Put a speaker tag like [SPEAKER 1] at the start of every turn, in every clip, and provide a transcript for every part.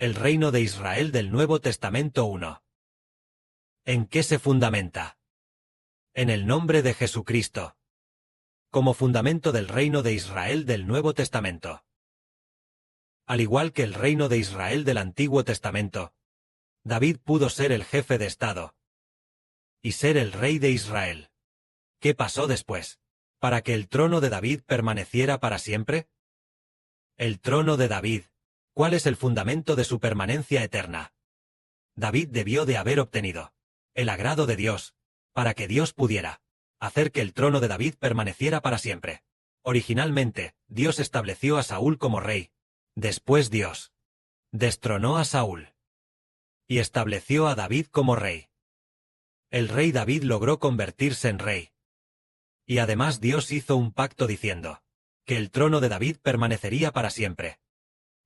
[SPEAKER 1] El reino de Israel del Nuevo Testamento 1. ¿En qué se fundamenta? En el nombre de Jesucristo. Como fundamento del reino de Israel del Nuevo Testamento. Al igual que el reino de Israel del Antiguo Testamento, David pudo ser el jefe de Estado y ser el rey de Israel. ¿Qué pasó después? ¿Para que el trono de David permaneciera para siempre? El trono de David. ¿Cuál es el fundamento de su permanencia eterna? David debió de haber obtenido el agrado de Dios, para que Dios pudiera hacer que el trono de David permaneciera para siempre. Originalmente, Dios estableció a Saúl como rey. Después Dios destronó a Saúl y estableció a David como rey. El rey David logró convertirse en rey. Y además Dios hizo un pacto diciendo que el trono de David permanecería para siempre.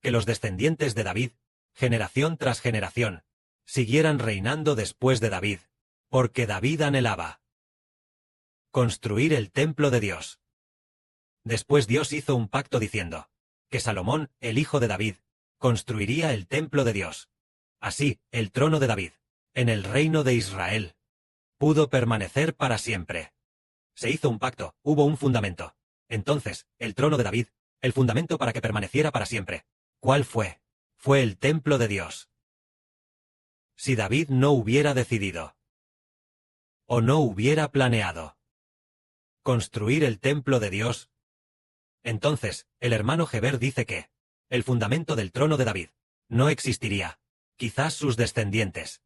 [SPEAKER 1] Que los descendientes de David, generación tras generación, siguieran reinando después de David, porque David anhelaba construir el templo de Dios. Después Dios hizo un pacto diciendo que Salomón, el hijo de David, construiría el templo de Dios. Así, el trono de David, en el reino de Israel, pudo permanecer para siempre. Se hizo un pacto, hubo un fundamento. Entonces, el trono de David, el fundamento para que permaneciera para siempre. ¿Cuál fue? Fue el templo de Dios. Si David no hubiera decidido, o no hubiera planeado, construir el templo de Dios, entonces, el hermano Heber dice que el fundamento del trono de David no existiría. Quizás sus descendientes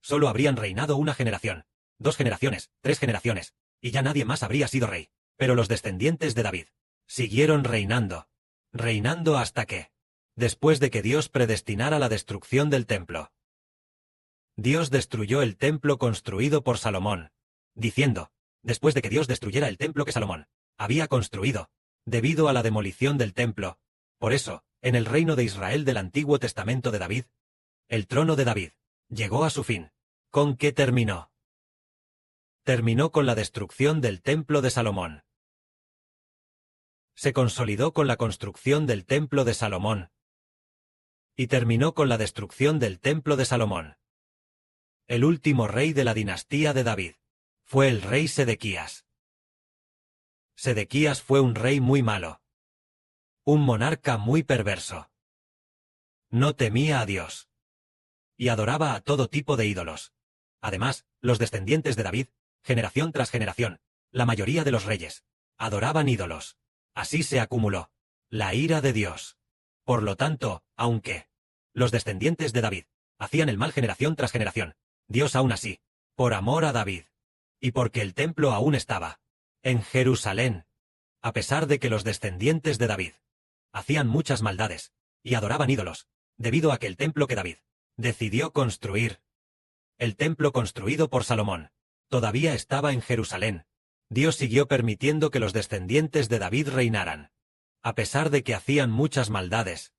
[SPEAKER 1] solo habrían reinado una generación, 2 generaciones, 3 generaciones, y ya nadie más habría sido rey. Pero los descendientes de David siguieron reinando hasta que, después de que Dios predestinara la destrucción del templo, Dios destruyó el templo construido por Salomón, diciendo, después de que Dios destruyera el templo que Salomón había construido, debido a la demolición del templo. Por eso, en el reino de Israel del Antiguo Testamento de David, el trono de David llegó a su fin. ¿Con qué terminó? Terminó con la destrucción del templo de Salomón. Se consolidó con la construcción del templo de Salomón. Y terminó con la destrucción del templo de Salomón. El último rey de la dinastía de David fue el rey Sedequías. Sedequías fue un rey muy malo. Un monarca muy perverso. No temía a Dios. Y adoraba a todo tipo de ídolos. Además, los descendientes de David, generación tras generación, la mayoría de los reyes, adoraban ídolos. Así se acumuló la ira de Dios. Por lo tanto, aunque los descendientes de David hacían el mal generación tras generación, Dios aún así, por amor a David, y porque el templo aún estaba en Jerusalén, a pesar de que los descendientes de David hacían muchas maldades y adoraban ídolos, debido a que el templo que David decidió construir, el templo construido por Salomón, todavía estaba en Jerusalén. Dios siguió permitiendo que los descendientes de David reinaran, a pesar de que hacían muchas maldades.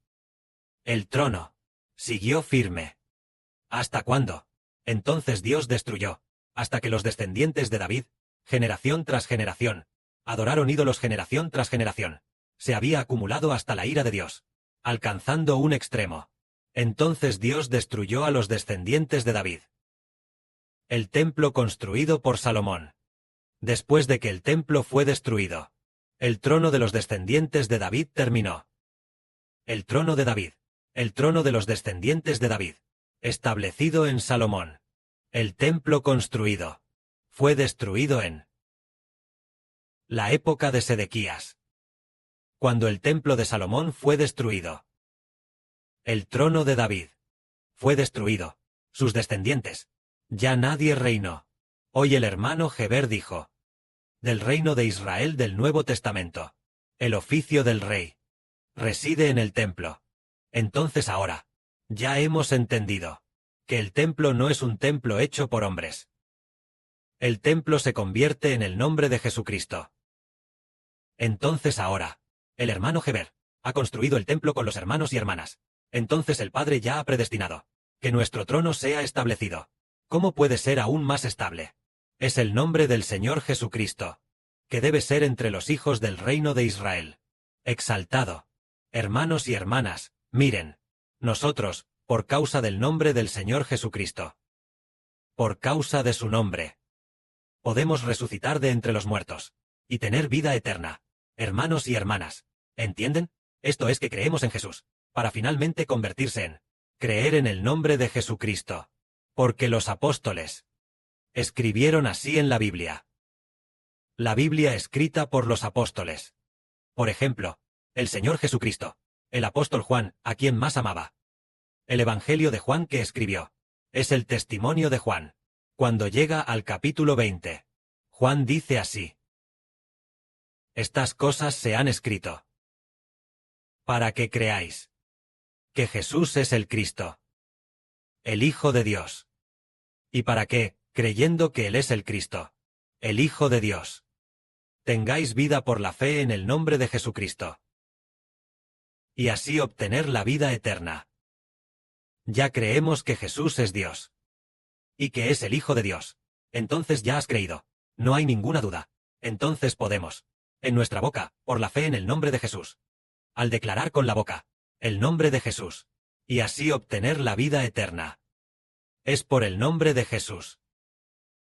[SPEAKER 1] El trono siguió firme. ¿Hasta cuándo? Entonces Dios destruyó, hasta que los descendientes de David, generación tras generación, adoraron ídolos generación tras generación. Se había acumulado hasta la ira de Dios, alcanzando un extremo. Entonces Dios destruyó a los descendientes de David. El templo construido por Salomón. Después de que el templo fue destruido, el trono de los descendientes de David terminó. El trono de David, el trono de los descendientes de David, establecido en Salomón. El templo construido fue destruido en la época de Sedequías. Cuando el templo de Salomón fue destruido, el trono de David fue destruido, sus descendientes, ya nadie reinó. Hoy el hermano Heber dijo, del reino de Israel del Nuevo Testamento, el oficio del rey reside en el templo. Entonces ahora, ya hemos entendido que el templo no es un templo hecho por hombres. El templo se convierte en el nombre de Jesucristo. Entonces ahora, el hermano Heber ha construido el templo con los hermanos y hermanas. Entonces el Padre ya ha predestinado que nuestro trono sea establecido. ¿Cómo puede ser aún más estable? Es el nombre del Señor Jesucristo, que debe ser entre los hijos del reino de Israel exaltado. Hermanos y hermanas, miren, nosotros, por causa del nombre del Señor Jesucristo. Por causa de su nombre. Podemos resucitar de entre los muertos. Y tener vida eterna. Hermanos y hermanas, ¿entienden? Esto es que creemos en Jesús, para finalmente convertirse en creer en el nombre de Jesucristo. Porque los apóstoles escribieron así en la Biblia. La Biblia escrita por los apóstoles. Por ejemplo, el Señor Jesucristo, el apóstol Juan, a quien más amaba. El Evangelio de Juan que escribió. Es el testimonio de Juan. Cuando llega al capítulo 20, Juan dice así. Estas cosas se han escrito para que creáis que Jesús es el Cristo, el Hijo de Dios. Y para que, creyendo que Él es el Cristo, el Hijo de Dios, tengáis vida por la fe en el nombre de Jesucristo. Y así obtener la vida eterna. Ya creemos que Jesús es Dios. Y que es el Hijo de Dios. Entonces ya has creído. No hay ninguna duda. Entonces podemos, en nuestra boca, por la fe en el nombre de Jesús. Al declarar con la boca, el nombre de Jesús. Y así obtener la vida eterna. Es por el nombre de Jesús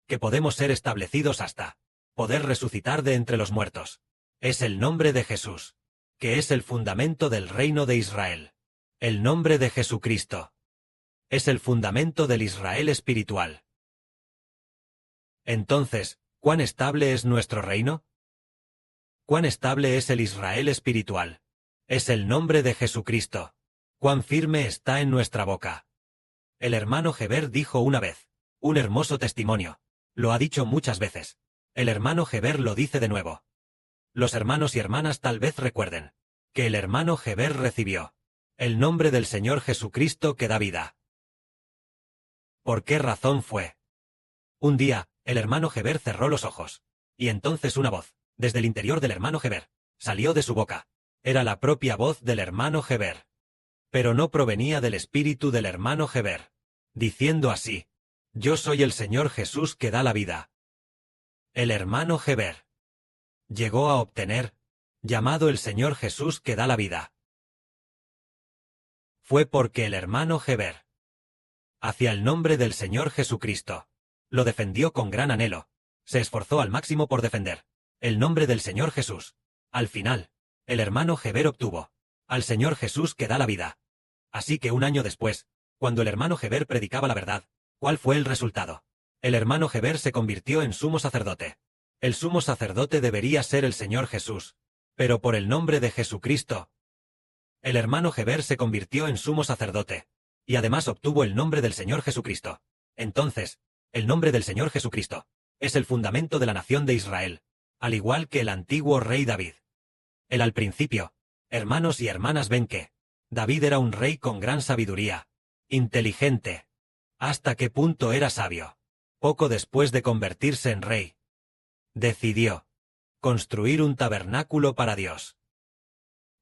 [SPEAKER 1] que podemos ser establecidos hasta poder resucitar de entre los muertos. Es el nombre de Jesús, que es el fundamento del reino de Israel. El nombre de Jesucristo es el fundamento del Israel espiritual. Entonces, ¿cuán estable es nuestro reino? ¿Cuán estable es el Israel espiritual? Es el nombre de Jesucristo. ¿Cuán firme está en nuestra boca? El hermano Heber dijo una vez, un hermoso testimonio. Lo ha dicho muchas veces. El hermano Heber lo dice de nuevo. Los hermanos y hermanas tal vez recuerden que el hermano Heber recibió el nombre del Señor Jesucristo que da vida. ¿Por qué razón fue? Un día, el hermano Heber cerró los ojos, y entonces una voz, desde el interior del hermano Heber, salió de su boca. Era la propia voz del hermano Heber. Pero no provenía del espíritu del hermano Heber, diciendo así: Yo soy el Señor Jesús que da la vida. El hermano Heber llegó a obtener, llamado el Señor Jesús que da la vida. Fue porque el hermano Heber, hacia el nombre del Señor Jesucristo, lo defendió con gran anhelo, se esforzó al máximo por defender el nombre del Señor Jesús. Al final, el hermano Heber obtuvo al Señor Jesús que da la vida. Así que un año después, cuando el hermano Heber predicaba la verdad, ¿cuál fue el resultado? El hermano Heber se convirtió en sumo sacerdote. El sumo sacerdote debería ser el Señor Jesús, pero por el nombre de Jesucristo. El hermano Heber se convirtió en sumo sacerdote, y además obtuvo el nombre del Señor Jesucristo. Entonces, el nombre del Señor Jesucristo es el fundamento de la nación de Israel, al igual que el antiguo rey David. Él al principio, hermanos y hermanas ven que David era un rey con gran sabiduría, inteligente. ¿Hasta qué punto era sabio? Poco después de convertirse en rey, decidió construir un tabernáculo para Dios.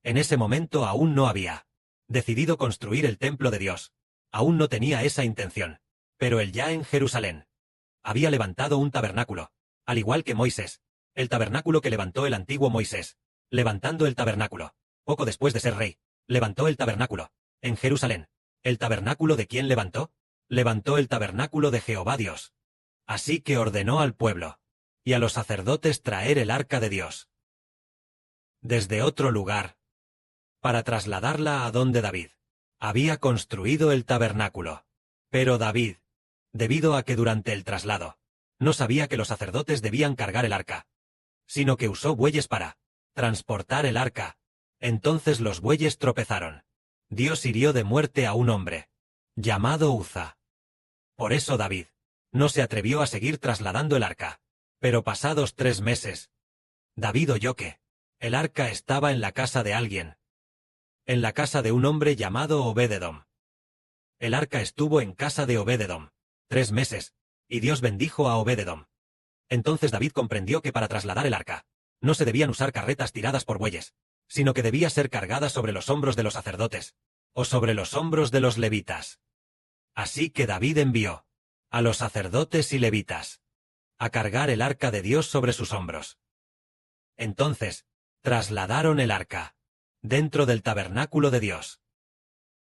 [SPEAKER 1] En ese momento aún no había decidido construir el templo de Dios. Aún no tenía esa intención. Pero él ya en Jerusalén había levantado un tabernáculo, al igual que Moisés, el tabernáculo que levantó el antiguo Moisés, levantando el tabernáculo, poco después de ser rey, levantó el tabernáculo, en Jerusalén. ¿El tabernáculo de quién levantó? Levantó el tabernáculo de Jehová Dios. Así que ordenó al pueblo y a los sacerdotes traer el arca de Dios desde otro lugar, para trasladarla a donde David había construido el tabernáculo. Pero David, debido a que durante el traslado, no sabía que los sacerdotes debían cargar el arca, sino que usó bueyes para transportar el arca. Entonces los bueyes tropezaron. Dios hirió de muerte a un hombre, llamado Uza. Por eso David no se atrevió a seguir trasladando el arca. Pero pasados 3 meses, David oyó que el arca estaba en la casa de alguien. En la casa de un hombre llamado Obed-edom. El arca estuvo en casa de Obed-edom 3 meses, y Dios bendijo a Obed-edom. Entonces David comprendió que para trasladar el arca, no se debían usar carretas tiradas por bueyes, sino que debía ser cargada sobre los hombros de los sacerdotes, o sobre los hombros de los levitas. Así que David envió a los sacerdotes y levitas a cargar el arca de Dios sobre sus hombros. Entonces, trasladaron el arca dentro del tabernáculo de Dios.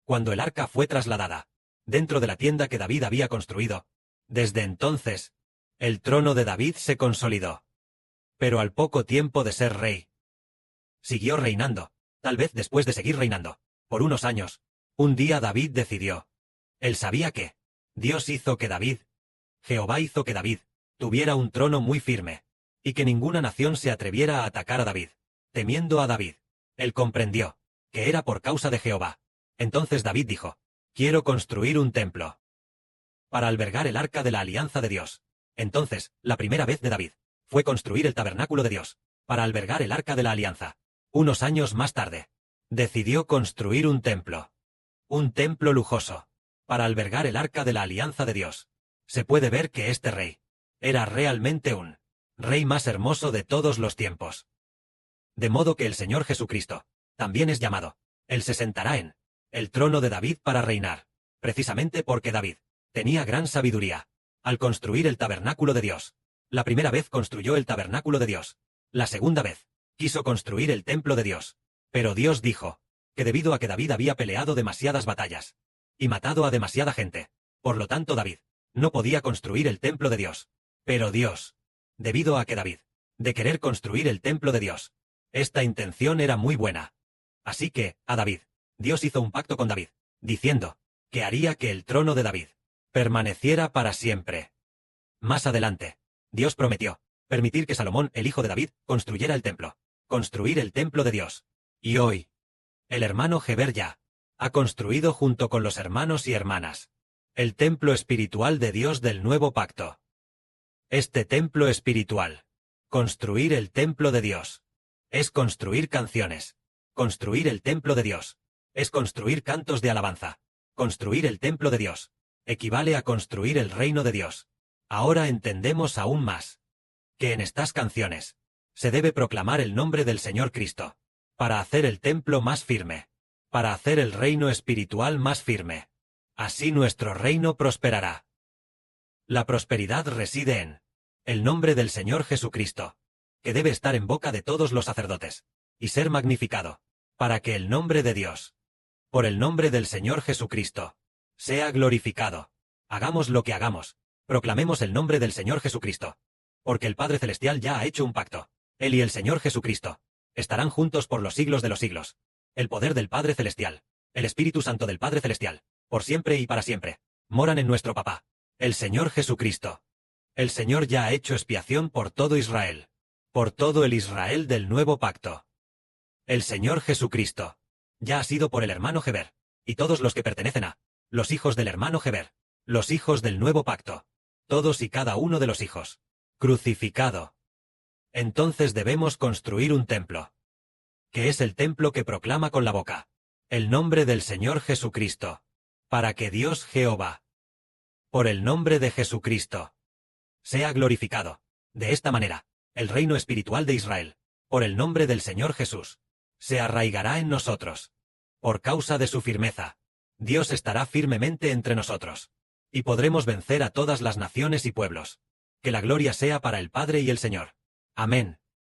[SPEAKER 1] cuando el arca fue trasladada, dentro de la tienda que David había construido. Desde entonces, el trono de David se consolidó. Pero al poco tiempo de ser rey, siguió reinando, tal vez después de seguir reinando, por unos años, un día David decidió. Él sabía que Dios hizo que David, Jehová hizo que David, tuviera un trono muy firme, y que ninguna nación se atreviera a atacar a David, temiendo a David. Él comprendió que era por causa de Jehová. Entonces David dijo, quiero construir un templo para albergar el arca de la alianza de Dios. Entonces, la primera vez de David fue construir el tabernáculo de Dios, para albergar el arca de la alianza. Unos años más tarde, decidió construir un templo lujoso, para albergar el arca de la alianza de Dios. Se puede ver que este rey era realmente un rey más hermoso de todos los tiempos. De modo que el Señor Jesucristo también es llamado. Él se sentará en el trono de David para reinar, precisamente porque David tenía gran sabiduría al construir el tabernáculo de Dios. La primera vez construyó el tabernáculo de Dios. La segunda vez quiso construir el templo de Dios. Pero Dios dijo que debido a que David había peleado demasiadas batallas y matado a demasiada gente, por lo tanto David no podía construir el templo de Dios. Pero Dios, debido a que David, de querer construir el templo de Dios, esta intención era muy buena. Así que, a David, Dios hizo un pacto con David, diciendo que haría que el trono de David permaneciera para siempre. Más adelante, Dios prometió permitir que Salomón, el hijo de David, construyera el templo, construir el templo de Dios. Y hoy, el hermano Heber ya ha construido junto con los hermanos y hermanas el templo espiritual de Dios del nuevo pacto. Este templo espiritual, construir el templo de Dios, es construir canciones. Construir el templo de Dios es construir cantos de alabanza. Construir el templo de Dios equivale a construir el reino de Dios. Ahora entendemos aún más que en estas canciones se debe proclamar el nombre del Señor Cristo, para hacer el templo más firme, para hacer el reino espiritual más firme. Así nuestro reino prosperará. La prosperidad reside en el nombre del Señor Jesucristo, que debe estar en boca de todos los sacerdotes, y ser magnificado, para que el nombre de Dios, por el nombre del Señor Jesucristo, sea glorificado. Hagamos lo que hagamos, proclamemos el nombre del Señor Jesucristo, porque el Padre Celestial ya ha hecho un pacto. Él y el Señor Jesucristo estarán juntos por los siglos de los siglos. El poder del Padre Celestial, el Espíritu Santo del Padre Celestial, por siempre y para siempre, moran en nuestro Papá, el Señor Jesucristo. El Señor ya ha hecho expiación por todo Israel, por todo el Israel del nuevo pacto. El Señor Jesucristo ya ha sido por el hermano Heber, y todos los que pertenecen a los hijos del hermano Heber, los hijos del nuevo pacto, todos y cada uno de los hijos, crucificado. Entonces debemos construir un templo, que es el templo que proclama con la boca el nombre del Señor Jesucristo, para que Dios Jehová, por el nombre de Jesucristo, sea glorificado. De esta manera, el reino espiritual de Israel, por el nombre del Señor Jesús, se arraigará en nosotros. Por causa de su firmeza, Dios estará firmemente entre nosotros, y podremos vencer a todas las naciones y pueblos. Que la gloria sea para el Padre y el Señor. Amén.